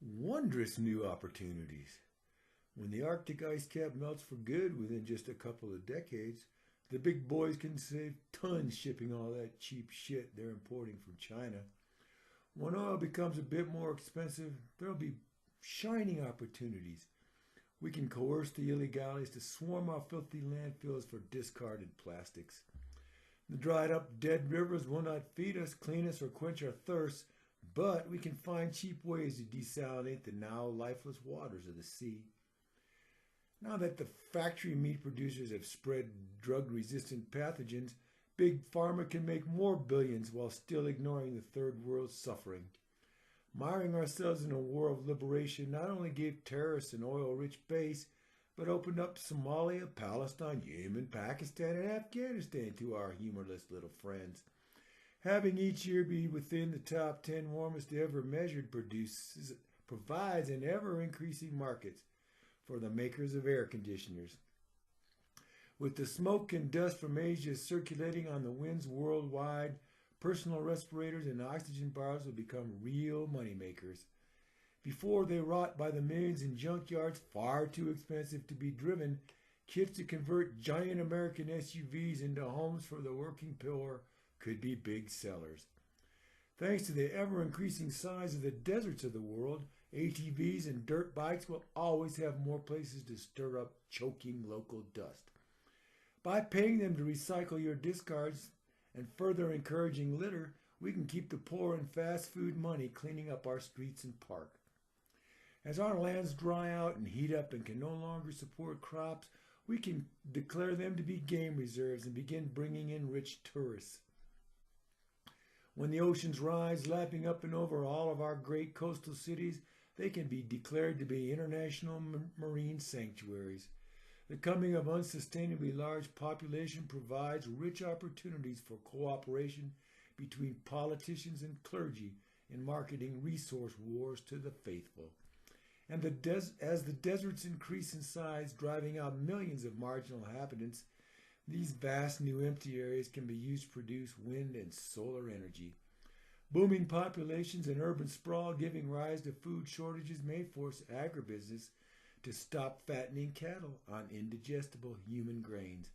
Wondrous new opportunities. When the Arctic ice cap melts for good within just a couple of decades, the big boys can save tons shipping all that cheap shit they're importing from China. When oil becomes a bit more expensive, there'll be shining opportunities. We can coerce the illegalities to swarm our filthy landfills for discarded plastics. The dried up dead rivers will not feed us, clean us, or quench our thirst, but we can find cheap ways to desalinate the now lifeless waters of the sea. Now that the factory meat producers have spread drug-resistant pathogens, Big Pharma can make more billions while still ignoring the third world's suffering. Miring ourselves in a war of liberation not only gave terrorists an oil-rich base, but opened up Somalia, Palestine, Yemen, Pakistan, and Afghanistan to our humorless little friends. Having each year be within the top 10 warmest ever measured provides an ever-increasing market for the makers of air conditioners. With the smoke and dust from Asia circulating on the winds worldwide, personal respirators and oxygen bars will become real moneymakers. Before they rot by the millions in junkyards far too expensive to be driven, kits to convert giant American SUVs into homes for the working poor could be big sellers. Thanks to the ever-increasing size of the deserts of the world, ATVs and dirt bikes will always have more places to stir up choking local dust. By paying them to recycle your discards and further encouraging litter, we can keep the poor and fast food money cleaning up our streets and parks. As our lands dry out and heat up and can no longer support crops, we can declare them to be game reserves and begin bringing in rich tourists. When the oceans rise, lapping up and over all of our great coastal cities, they can be declared to be international marine sanctuaries. The coming of unsustainably large population provides rich opportunities for cooperation between politicians and clergy in marketing resource wars to the faithful. And as the deserts increase in size, driving out millions of marginal inhabitants, these vast new empty areas can be used to produce wind and solar energy. Booming populations and urban sprawl giving rise to food shortages may force agribusiness to stop fattening cattle on indigestible human grains.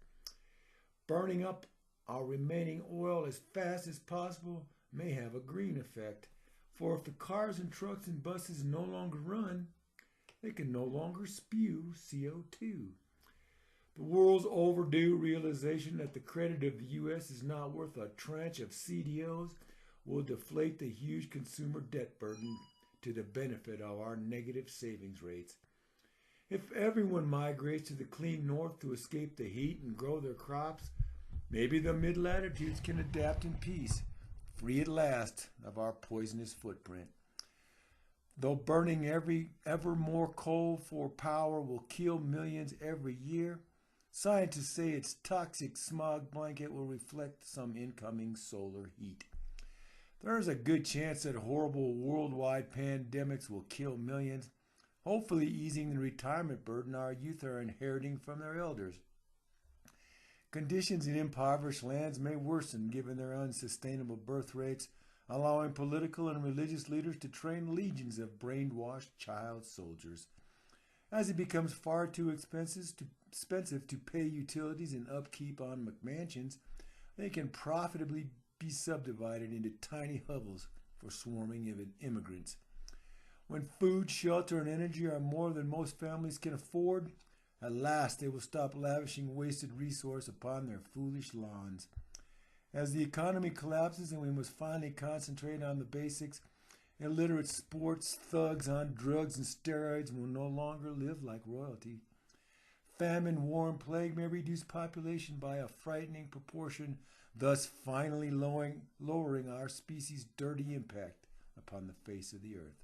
Burning up our remaining oil as fast as possible may have a green effect, for if the cars and trucks and buses no longer run, they can no longer spew CO2. The world's overdue realization that the credit of the U.S. is not worth a tranche of CDOs will deflate the huge consumer debt burden to the benefit of our negative savings rates. If everyone migrates to the clean north to escape the heat and grow their crops, maybe the mid-latitudes can adapt in peace, free at last of our poisonous footprint. Though burning ever more coal for power will kill millions every year, scientists say its toxic smog blanket will reflect some incoming solar heat. There is a good chance that horrible worldwide pandemics will kill millions, hopefully easing the retirement burden our youth are inheriting from their elders. Conditions in impoverished lands may worsen given their unsustainable birth rates, allowing political and religious leaders to train legions of brainwashed child soldiers. As it becomes far too expensive to pay utilities and upkeep on McMansions, they can profitably be subdivided into tiny hovels for swarming immigrants. When food, shelter, and energy are more than most families can afford, at last they will stop lavishing wasted resource upon their foolish lawns. As the economy collapses and we must finally concentrate on the basics, illiterate sports thugs on drugs and steroids will no longer live like royalty. Famine, war, and plague may reduce population by a frightening proportion, thus finally lowering our species' dirty impact upon the face of the earth.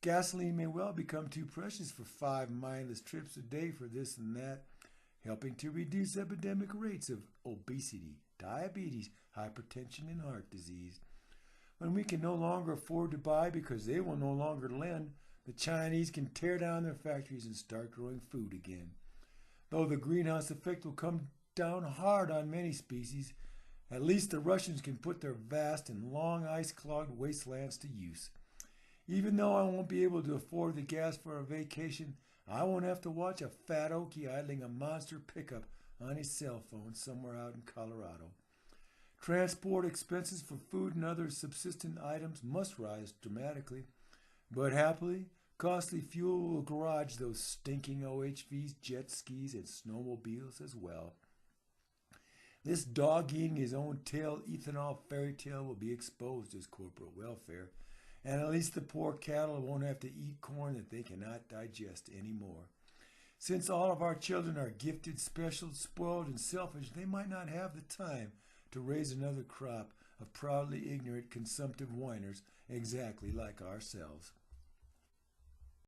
Gasoline may well become too precious for 5 mindless trips a day for this and that, helping to reduce epidemic rates of obesity, diabetes, hypertension, and heart disease. When we can no longer afford to buy because they will no longer lend, the Chinese can tear down their factories and start growing food again. Though the greenhouse effect will come down hard on many species, at least the Russians can put their vast and long ice-clogged wastelands to use. Even though I won't be able to afford the gas for a vacation, I won't have to watch a fat Okie idling a monster pickup on his cell phone somewhere out in Colorado. Transport expenses for food and other subsistent items must rise dramatically, but happily, costly fuel will garage those stinking OHVs, jet skis, and snowmobiles as well. This dog eating his own tail ethanol fairy tale will be exposed as corporate welfare, and at least the poor cattle won't have to eat corn that they cannot digest anymore. Since all of our children are gifted, special, spoiled, and selfish, they might not have the time to raise another crop of proudly ignorant, consumptive whiners exactly like ourselves.